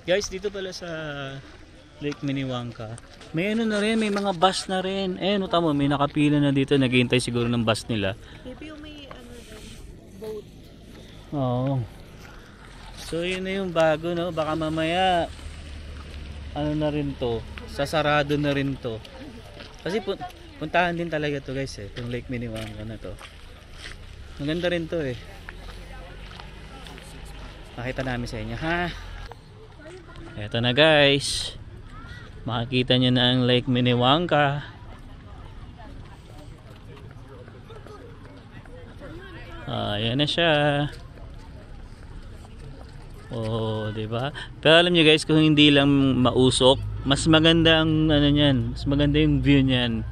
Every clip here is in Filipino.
Guys, dito pala sa Lake Minnewanka, may ano na rin, may mga bus na rin. Tama, may nakapila na dito, naghihintay siguro ng bus nila. Maybe may ano din, boat. Oo. So yun na yung bago, no? Baka mamaya ano na rin to, sasarado na rin to. Kasi puntahan din talaga to guys itong Lake Minnewanka na to. Maganda rin to Makita namin sa inyo ha. Eto na guys, makikita nyo na ang Lake Minnewanka. Ayan na siya. Diba? Pero alam niyo guys, kung hindi lang mausok, mas maganda ang ano niyan, mas maganda yung view niyan.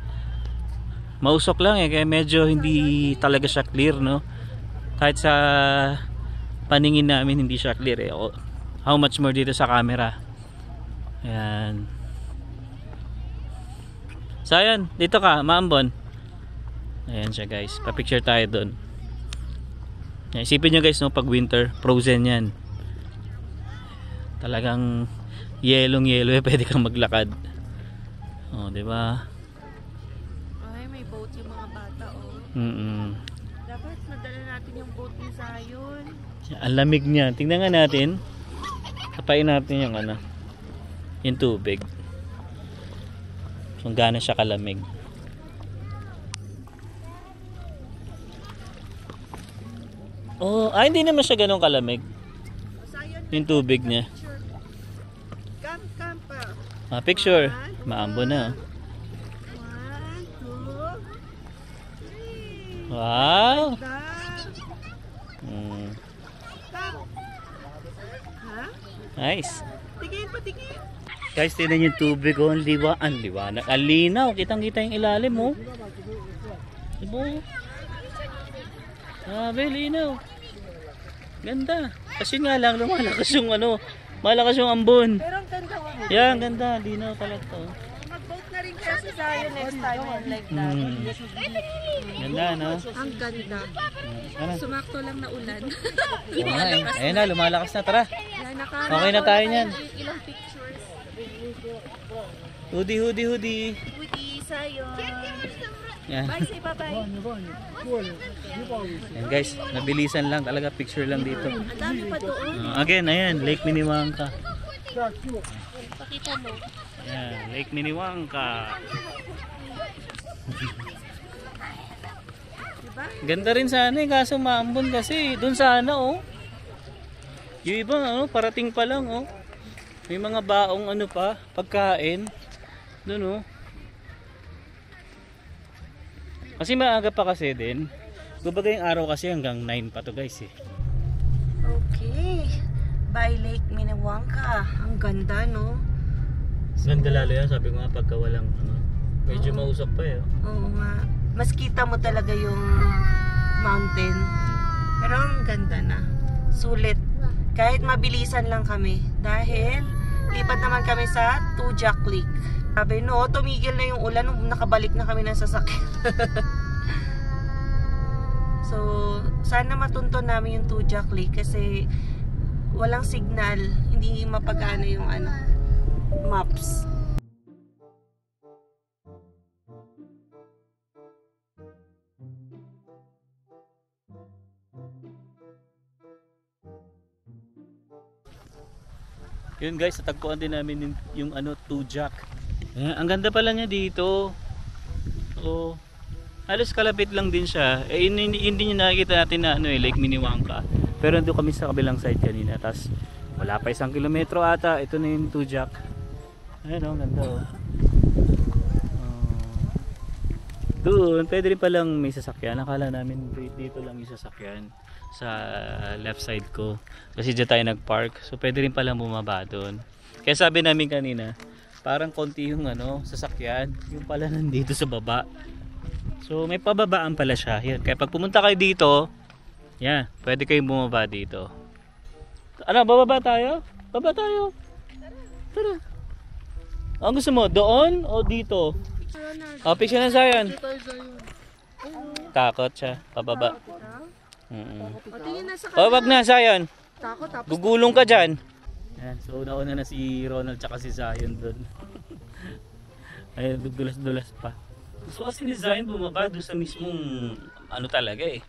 Mausok lang kaya medyo hindi talaga siya clear, no? Kahit sa paningin namin hindi siya clear How much more dito sa camera. Ayan. So ayan, dito ka, Maambon. Ayan siya guys, pa-picture tayo doon. Isipin nyo guys, no, pag winter, frozen yan. Talagang yellow pwede kang maglakad. Diba? Ay, may boat yung mga bata Dapat madala natin yung boat ni Zion. Ang lamig niya. Tingnan nga natin. Kapain natin yung yung tubig. Kung gaano siya kalamig. Hindi naman siya ganun kalamig. Yung tubig niya. Picture. Maambo na. 1, 2, 3. Wow. Nice. Tingin pa, tingin. Guys, tingnan yung tubig ang liwanag. Ang linaw. Kitang-kita yung ilalim Diba? Sabi, linaw. Ganda. Kasi nga lang lumalakas yung malakas yung ambon. Pero ang ganda Yan, ganda. Linaw talaga to. Mag-boat na rin kaya si Zion next time like that. Ganda, no? Ang ganda. Sumakto lang na ulan. Ayun na, lumalakas na. Tara. Okay na tayo niyan. Ilang pictures. Hoodie. Woody, Zion. Yan. Bye, say bye-bye. Yan guys, nabilisan lang talaga, picture lang dito. Ang dami pa doon. Again, ayan, Lake Minnewanka. Pakita mo. Ayan, Lake Minnewanka. Diba? Ganda rin sana kaso maambon kasi doon sana yung iba parating pa lang may mga baong pagkain doon kasi maaga pa kasi din. Kumbaga yung araw kasi hanggang 9 pa to guys Okay. By Lake Minnewanka. Ang ganda, no? Ganda lalo yan, sabi ko nga pagka walang medyo mausok pa Oo nga. Mas kita mo talaga yung mountain. Pero ang ganda na. Sulit. Kahit mabilisan lang kami. Dahil lipat naman kami sa Tujac Lake. Sabi tumigil na yung ulan nung nakabalik na kami ng sasakyan. So, sana matunton namin yung Tujac Lake kasi walang signal. Hindi mapagana yung maps. Yun guys, natagpuan din namin yung Tujac. Ang ganda pala niya dito. Halos kalapit lang din siya. Hindi nyo nakikita natin na Lake Minnewanka. Pero nandun kami sa kabilang side kanina. Tapos wala pa 1 kilometro ata. Ito na yung Tujac. Ayan ganda Doon, pwede rin palang may sasakyan. Nakala namin dito lang yung sasakyan sa left side ko. Kasi dyan tayo nag-park. So pwede rin palang bumaba doon. Kaya sabi namin kanina, parang konti yung sasakyan. Yung pala nandito sa baba. So may pababaan pala siya. Yan. Kaya pag pumunta kayo dito, yan, pwede kayong bumaba dito. Bababa tayo? Baba tayo. Tara. Ang gusto mo, doon o dito? Picture na Zion. Takot siya, pababa. Wag na Zion. Gugulong ka dyan. Ayan, so nauna na si Ronald tsaka si Zion doon. Ayun, dulas-dulas pa. Gusto kasi ni Zion bumaba doon sa mismong ano talaga eh.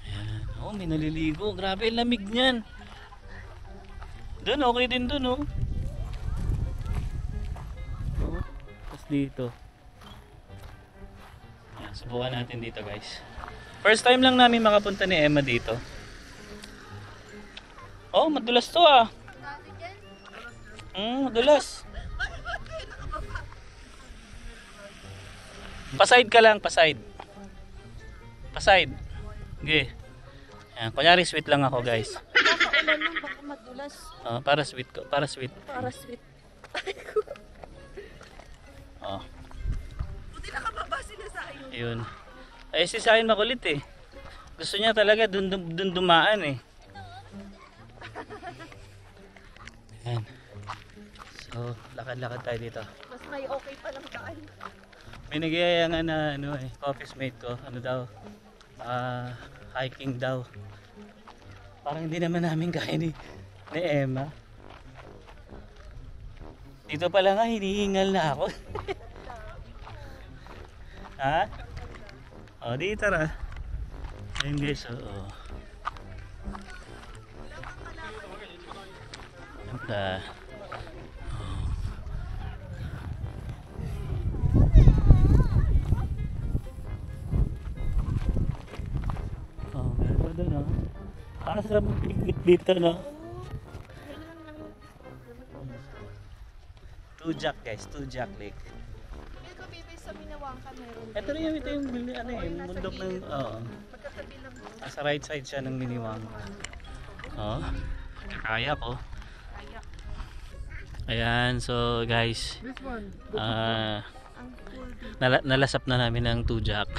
Ayan, oh may naliligo. Grabe, lamig niyan. Doon, okay din doon oh. Oh, tapos dito. Ayan, subukan natin dito guys. First time lang namin makapunta ni Emma dito. Oh, madulas to ah. Madulas. Paside ka lang, paside. Paside. Okay. Ayan, kunyari sweet lang ako guys. Nakaulan lang, baka madulas. Para sweet ko, para sweet. Para sweet. Oh. Buti nakababa sila sa ayun. Ayun. Ay si Zion makulit eh. Gusto niya talaga dun dumaan eh. Ayan. So, lakad-lakad tayo dito. Mas may okay pa lang daan. May nagyayangan na ano eh, office mate ko, ano daw, hiking daw. Parang hindi naman namin kaya ni Emma. Dito pala nga, hinihingal na ako. Ha? O, di tara. Ayun guys, oo. Ganda. Oh, meron pa doon, oh. Parang sarap mag-picnic dito, no? Tujak guys, Tujak Lake. Ito baby sa Minawangka meron. Ito yung ano eh, yung bundok ng, oo. Magkatabi lang. Sa right side siya ng Miniwangka. Oh, kaya ko. Ayan, so guys, nalasap na namin ng Tujak.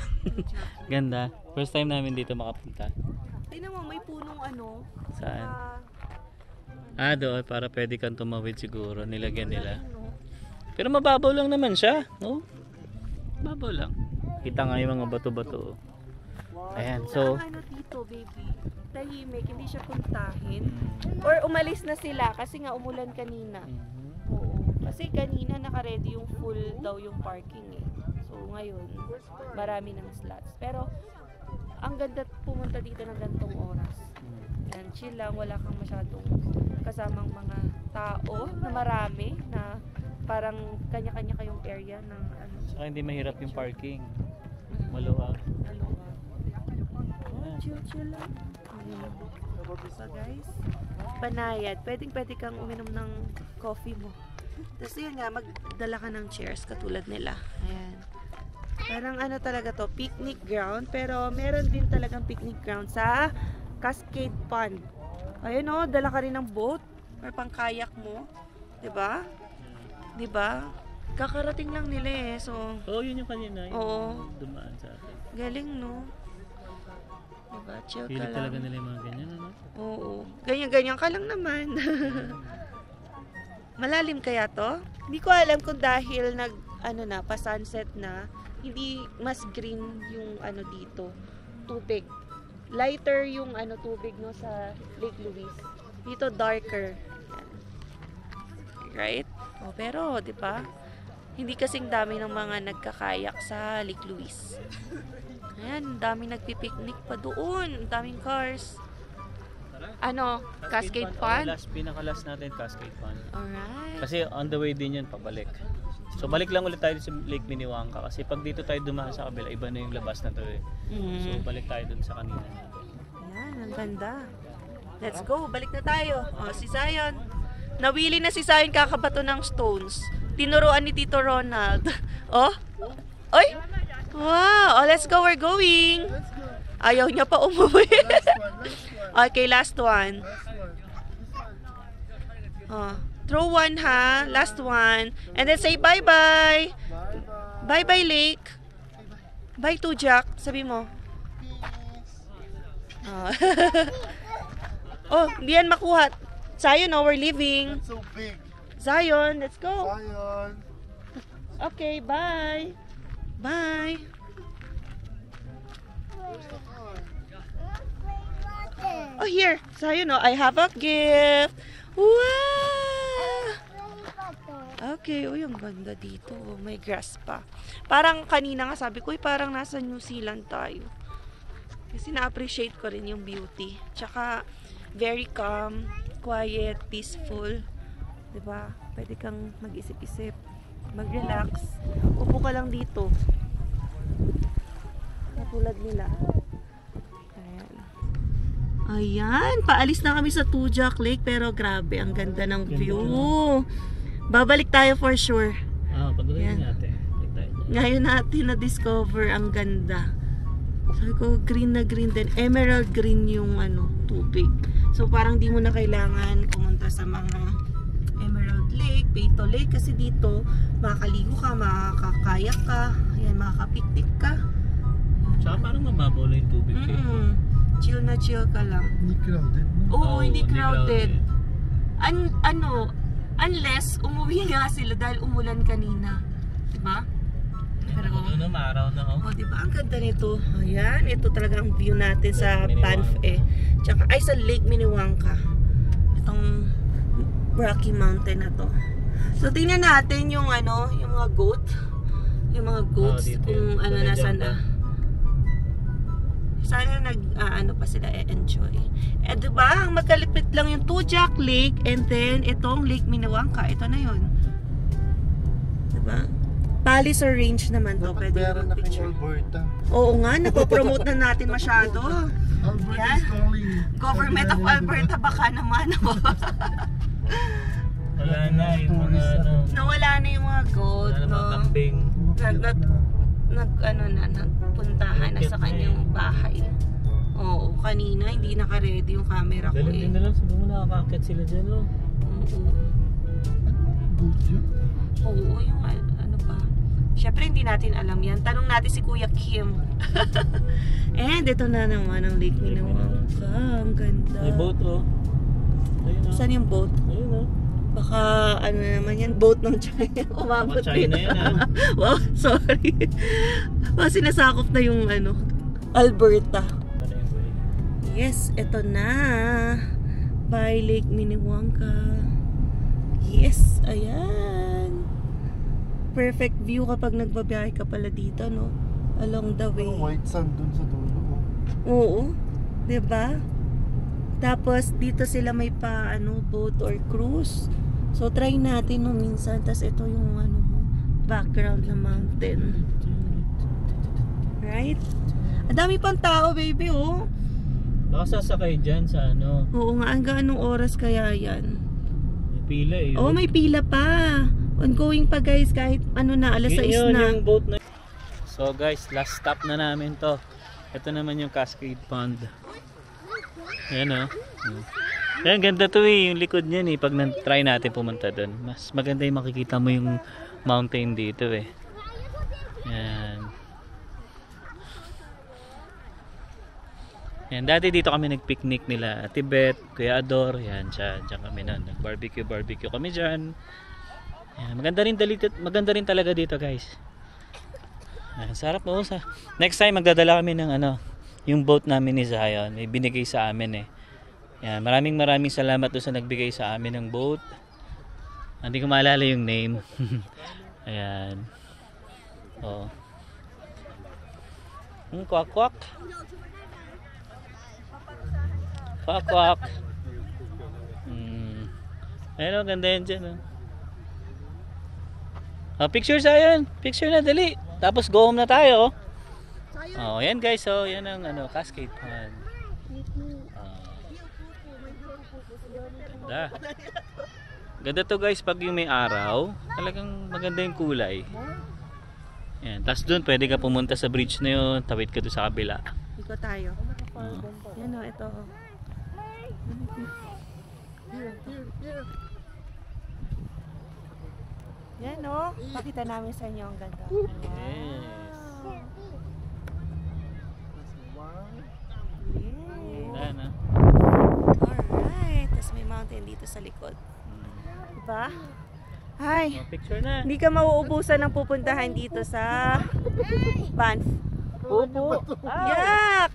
Ganda. First time namin dito makapunta. Tingnan mo, may punong ano. Saan? Doon, para pwede kang tumawid siguro. Nilagyan nila. Pero mababaw lang naman siya. No? Mababaw lang. Kita nga yung mga bato-bato. Ayan, so Ang ano dito, baby, tahimik, hindi siya puntahin. Or umalis na sila kasi nga umulan kanina. Oo. Kasi kanina naka-ready yung full daw yung parking eh. So ngayon, marami ng slots. Pero ang ganda pumunta dito ng gantong oras. Yan, chill lang, wala kang masyadong kasamang mga tao na marami na parang kanya-kanya kayong area ng ano. saka hindi mahirap yung parking. Maluwag. Chill lang. So guys, banayad. Pwede kang uminom ng coffee mo. Tapos yun nga, magdala ka ng chairs katulad nila. Ayan. Parang ano talaga to, picnic ground. Pero meron din talagang picnic ground sa Cascade Pond. Ayun o, dala ka rin ng boat or pang kayak mo. Diba? Diba? Kakarating lang nila eh. So, Oh, yun yung kanina. Yung Oo. dumaan sa atin. galing no? Diba? Chill ka Pilit talaga lang. nila yung mga ganyan, ano? Oo. Ganyan-ganyan ka lang naman. Malalim kaya to? Hindi ko alam kung dahil pa-sunset na, hindi mas green yung ano dito, tubig. Lighter yung tubig no sa Lake Louise. Dito darker. Yan. Right? Oh, pero, di ba? Hindi kasing dami ng mga nagkakayak sa Lake Louise. Ayan, daming nagpipiknik pa doon. Daming cars. Ano? Cascade Pond? Pinaka-last natin, Cascade Pond. Alright. Kasi on the way din yun, pabalik. So balik lang ulit tayo sa Lake Minnewanka kasi pag dito tayo dumaan sa kabila, iba na yung labas na to eh. So balik tayo dun sa kanina natin. Ayan, ang ganda. Let's go, balik na tayo. Oh, si Zion. Nawili na si Zion kakabato ng stones. Tinuruan ni Tito Ronald. Oh? Oy! Wow! Oh, let's go, we're going! Ayaw niya pa umuwi. Okay, last one. Oh, throw one ha. Last one. And then say bye-bye. Bye-bye, Lake. Bye, Tujak. Sabi mo. Oh, oh hindi yan makuha. Zion, oh, we're leaving. So big. Zion, let's go. Zion. Okay, bye. Bye. Where's the car? Ay, Oh, here. Sa'yo, no? I have a gift. Wow! Okay. Uy, ang ganda dito. Oh, may grass pa. Parang kanina nga sabi ko, parang nasa New Zealand tayo. Kasi na-appreciate ko rin yung beauty. Tsaka, very calm, quiet, peaceful. Diba? Pwede kang mag-isip-isip, mag-relax. Upo ka lang dito. Katulad nila. Ayan. Ayan, paalis na kami sa Tujak Lake, pero grabe, ang ganda ng view. Babalik tayo for sure. Pagdating natin. Ngayon natin na-discover ang ganda. Sabi ko, green na green din. Emerald green yung tubig. So parang di mo na kailangan pumunta sa mga Emerald Lake, Peyto Lake, kasi dito makakaligo ka, makakayak ka, ayan, makakapiknik ka. Tsaka parang mababaw lang yung tubig. Chill na chill ka lang. Hindi crowded, no? Oo, hindi crowded. Unless umuwi nga sila dahil umulan kanina. Diba? Pero, maaraw na ako. diba? Ang ganda nito. Ayan, ito talaga ang view natin sa Banff Tsaka, sa Lake Minnewanka. Itong Rocky Mountain na to. So, tingnan natin yung yung mga goat. Yung mga goats, kung nasan na. Sana pa sila enjoy. Diba? Ang magkalipit lang yung Tujak Lake and then itong Lake Minnewanka. Ito na yun. Diba? Palliser Range naman to. Pwede Meron na picture. kayong Alberta. Oo nga, napopromote na natin masyado. Alberta Yan. is calling. Government of Alberta, baka naman. Wala na yung mga Nawala na yung mga goat, wala na mga no? kambing. Nagpuntahan na sa kanyang bahay. Oo, kanina hindi naka-ready yung camera ko Galing din na lang, sabi mo nakakakit sila dyan, no? Oo. Good yun. Oo, yung pa. Siyempre hindi natin alam yan. Tanong natin si Kuya Kim. And ito na naman ang Lake Minnewanka. Ang ganda. May boat, oh. Ayun, oh. Saan yung boat? Ayun, oh. Baka naman yan, boat ng China. Umabot Mga China yan, ah. Wow, sorry. Sinasakop na yung Alberta. Yes, ito na. By Lake Minnewanka. Yes, ayan. Perfect view kapag nagbabiyahe ka pala dito, no? Along the way. White sand dun sa dulo. Oo. 'Di ba? Tapos dito sila may boat or cruise. So try natin no minsan. Tas ito yung background ng mountain. Right? Ang dami pang tao, baby, oh. Baka sasakay dyan sa Oo nga, hanggang anong oras kaya yan? may pila eh. Oh, may pila pa. Ongoing pa, guys, kahit na, alas 6 na. Yung boat na. So guys, last stop na namin to. Ito naman yung Cascade Pond. Ayan, oh. Ayan, ganda to eh. Yung likod niyan eh. Pag try natin pumunta doon, mas maganda yung makikita mo yung mountain dito eh. Ayan. Yan, dati dito kami nagpicnic nila Tibet, Kuya Ador, yan, dyan kami na nag-barbecue kami dyan. Yan, maganda rin talaga dito, guys. Yan, sarap mo. Next time magdadala kami ng yung boat namin ni Zion, may binigay sa amin eh. Yan, maraming salamat doon sa nagbigay sa amin ng boat. Hindi ko maalala yung name. Ayan. Oh. Kwak kwak. Kwak kwak. Ayun, ganda yan dyan. Picture Zion. Picture na, dali. Tapos go home na tayo. Oh, yan guys. So, yan ang Cascade Pond. Ganda. Ganda to guys pag yung may araw. Talagang maganda yung kulay. Yan. Tapos doon pwede ka pumunta sa bridge na yun. Tawid ka doon sa kabila. Ikot tayo. Yan o, ito. Yan o. Pakita namin sa inyo ang ganda. Yes. Ganda na. Alright. Tapos may mountain dito sa likod. Diba? Hi. Picture na. Hindi ka mauubusan ng pupuntahan dito sa Banff. Opo. Yak!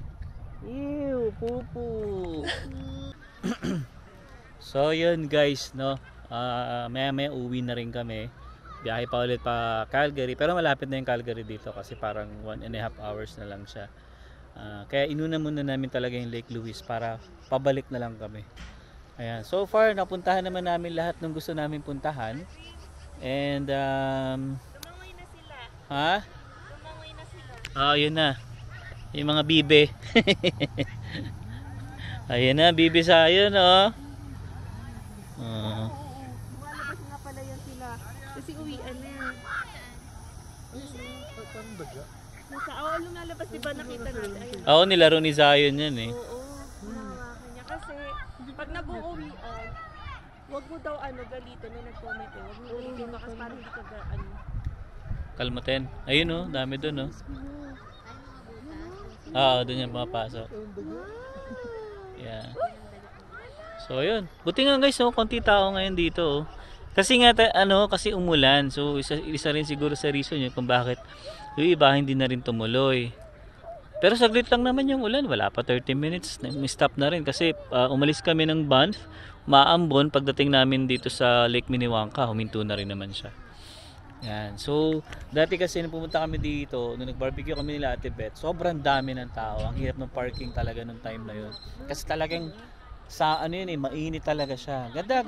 Ew, pupu. So yun guys, no. Maya uwi na rin kami. Biyahe pa ulit pa Calgary, pero malapit na yung Calgary dito kasi parang 1.5 hours na lang siya. Kaya inuna muna namin talaga yung Lake Louise para pabalik na lang kami. Ayan, so far napuntahan naman namin lahat ng gusto namin puntahan. And Lumangoy na sila. ha? Lumangoy na sila. Yun na. Yung mga bibe. Ayun na, bibe sa ayun, oh. Lumalabas nga pala yan sila. Kasi uwian na. Parang daga. Lumalabas, di ba nakita natin? Ayun. Oo, nilaro ni Zion yan eh. Oo. Hinawakan niya. Kasi pag nag-uuwian, wag mo daw galitin na nag-comment eh. Wag mo ulitin baka parang hindi ka Kalmaten. Ayun oh, dami dun oh. Oo, dun yan mapasok. Yeah. So yun. Buti nga guys, oh, konti tao ngayon dito oh. Kasi nga kasi umulan. So isa rin siguro sa reason yun kung bakit yung iba hindi na rin tumuloy. Pero saglit lang naman yung ulan, wala pa 30 minutes, stop na rin kasi umalis kami ng Banff, Maambon, pagdating namin dito sa Lake Minnewanka, huminto na rin naman siya. Yan. So, dati kasi nung pumunta kami dito, nung nag-barbecue kami nila Ate Beth, sobrang dami ng tao. Ang hirap ng parking talaga nung time na yun. Kasi talagang sa mainit talaga siya. Ganda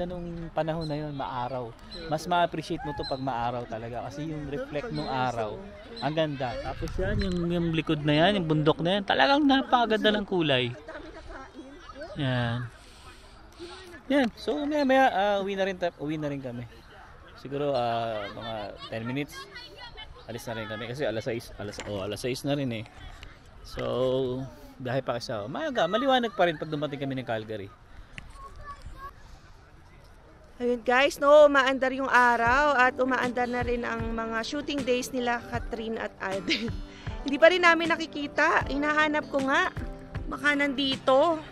nung panahon na yun, maaraw. Mas ma-appreciate mo to pag maaraw talaga kasi yung reflect ng araw, ang ganda. Tapos yan, yung likod na yan, yung bundok na yan, talagang napakaganda ng kulay. Yan. Yan. So, maya uwi na rin kami. Siguro mga 10 minutes alis na rin kami kasi alas 6 na rin eh. So, biyahe pa kasi maliwanag pa rin pag dumating kami ng Calgary. Ayun guys, no, umaandar yung araw at umaandar na rin ang mga shooting days nila Catherine at Alden. Hindi pa rin namin nakikita. Hinahanap ko nga. Baka nandito.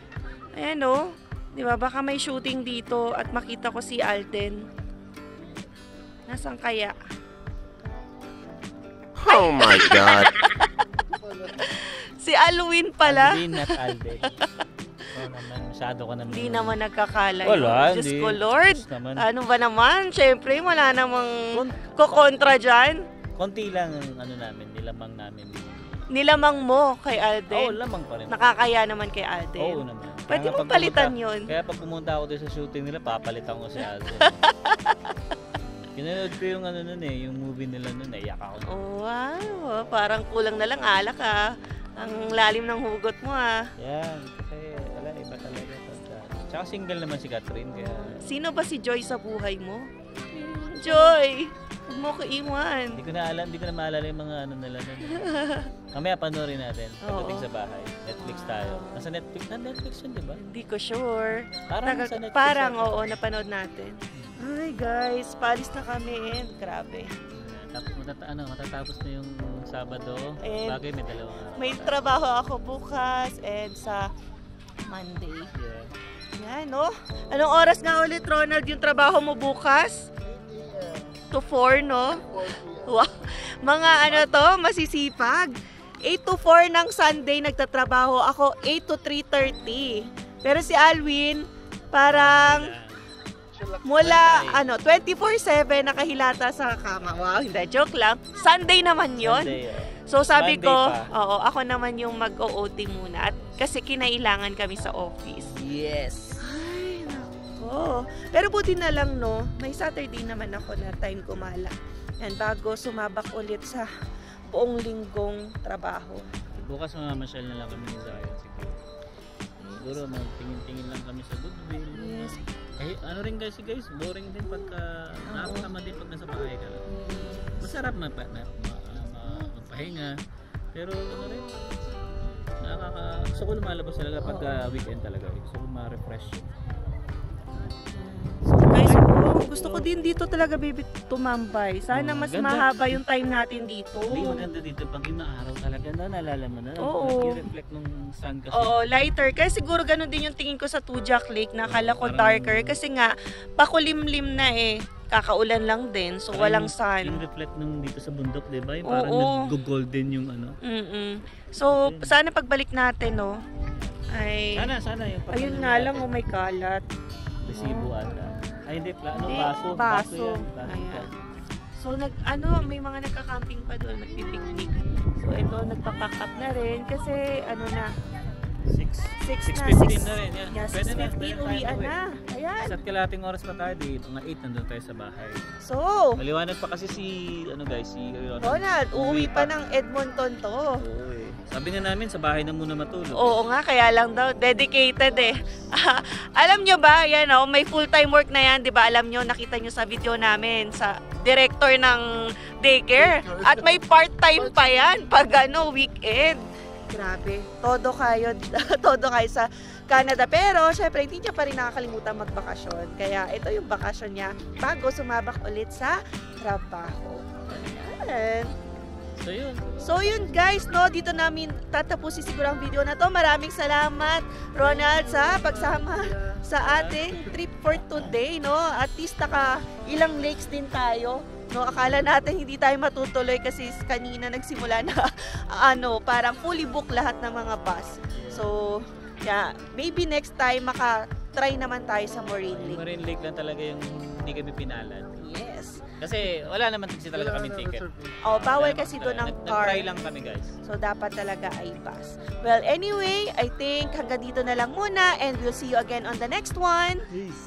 Ayan no. Di ba? Baka may shooting dito at makita ko si Alden. Nasaan kaya? Oh my God. Si Alwin pala. Alvin at Alden. Naman, masyado ka naman. Hindi naman nagkakala yun. Wala, Diyos hindi. ko Lord. Diyos naman. Ano ba naman? Siyempre, wala namang kukontra dyan. Konti lang ang nilamang namin. Nilamang mo kay Alden. Lamang pa rin. Nakakaya naman kay Alden. Oo naman. Pwede Kaya mong pag palitan pumunta- yun. Kaya pag pumunta ako doon sa shooting nila, papalitan ko si Alden. Kinanood ko yung yung movie nila noon, naiyak ako. Oh, wow. Parang kulang na lang alak ah. Ang lalim ng hugot mo ah. Yan, kasi wala, iba talaga. Tsaka single naman si Catherine, kaya... Sino ba si Joy sa buhay mo? Joy! Huwag mo ko iwan. Hindi ko na maalala yung mga nila nun. Mamaya panoorin natin, pagdating Oo. sa bahay. Netflix tayo. Nasa Netflix yun, di ba? Hindi ko sure. Parang sa Netflix Parang ata. oo, napanood natin. Ay guys, paalis na kami. Grabe. Tapos matatapos na yung Sabado. And Bagay, may dalawang araw. May trabaho ako bukas and sa Monday. Yeah. Yan, no? Anong oras nga ulit, Ronald, yung trabaho mo bukas? To 4, no? Wow. Mga masisipag. 8 to 4 ng Sunday nagtatrabaho. Ako, 8 to 3:30. Pero si Alwin, parang mula 24/7 nakahilata sa kama. Wow, hindi, joke lang. Sunday naman yon. Sunday, So sabi Monday ko, pa. oo, ako naman yung mag-OT muna at kasi kinailangan kami sa office. Yes. Ay, nako. Pero buti na lang, no, may Saturday naman ako na time kumala. Yan, bago sumabak ulit sa buong linggong trabaho. Bukas mamamasyal na lang kami ni Zion siguro. Siguro magtingin-tingin lang kami sa Goodwill. Yes. Eh, rin guys, boring din pagka nakakatama din pag nasa bahay ka. Masarap magpahinga. Pero rin, gusto ko lumalabas talaga pagka weekend talaga. Gusto ko ma-refresh. So guys, Gusto ko din dito talaga, baby, tumambay. Sana mas Ganda. mahaba yung time natin dito. Hindi maganda dito pag inaaraw talaga na naalala mo na. Oo. Nag-reflect nung sun kasi. Oo, lighter. Kaya siguro ganun din yung tingin ko sa Tujak Lake. Nakala ko Parang- darker. Kasi nga, pakulimlim na eh. Kakaulan lang din. So, walang Yung sun. reflect nung dito sa bundok, di ba? Yung parang Oo. nag-golden yung ano. So, sana pagbalik natin, no? Ay, Sana yung ayun nga lang, oh, may kalat. Resibo ata. Ay hindi, ano, Hindi, baso. baso. yan. Baso Ayan. yan. So, may mga nagka-camping pa doon, nagpipiknik. So, ito, nagpa-pack up na rin. Kasi, ano na, 6:15 na rin. Yan. Yeah, Pwede na, 6:15, pwede tayo uwian uwi. na. Ayan. Isa't kalating oras pa tayo dito. Mga 8 nandun tayo sa bahay. So, Maliwanag pa kasi si Ronald, uuwi pa ng Edmonton to. Oo eh. Sabi nga namin sa bahay na muna matulog. Oo nga, kaya lang daw, dedicated eh. Alam nyo ba, yan oh, may full-time work na yan, di ba? Alam nyo, nakita nyo sa video namin, sa director ng daycare. At may part-time pa yan, pag ano, weekend. Grabe, todo kayo, todo kayo sa Canada. Pero, syempre, hindi niya pa rin nakakalimutan magbakasyon. Kaya, ito yung bakasyon niya bago sumabak ulit sa trabaho. Ayan. So yun guys, no, dito namin tatapusin siguro ang video na to. Maraming salamat Ronald sa pagsama sa ating trip for today, no. At least ilang lakes din tayo, no. Akala natin hindi tayo matutuloy kasi kanina nagsimula na ano, parang fully book lahat ng mga bus. So yeah, maybe next time try naman tayo sa Moraine Yung Lake. Marine Lake lang talaga yung hindi kami pinalad. Yes. Kasi wala naman kasi talaga kami ticket. Oh, bawal kasi doon ang car. Nag-try lang kami guys. So, dapat talaga ay pass. Well, anyway, I think hanggang dito na lang muna and we'll see you again on the next one. Peace!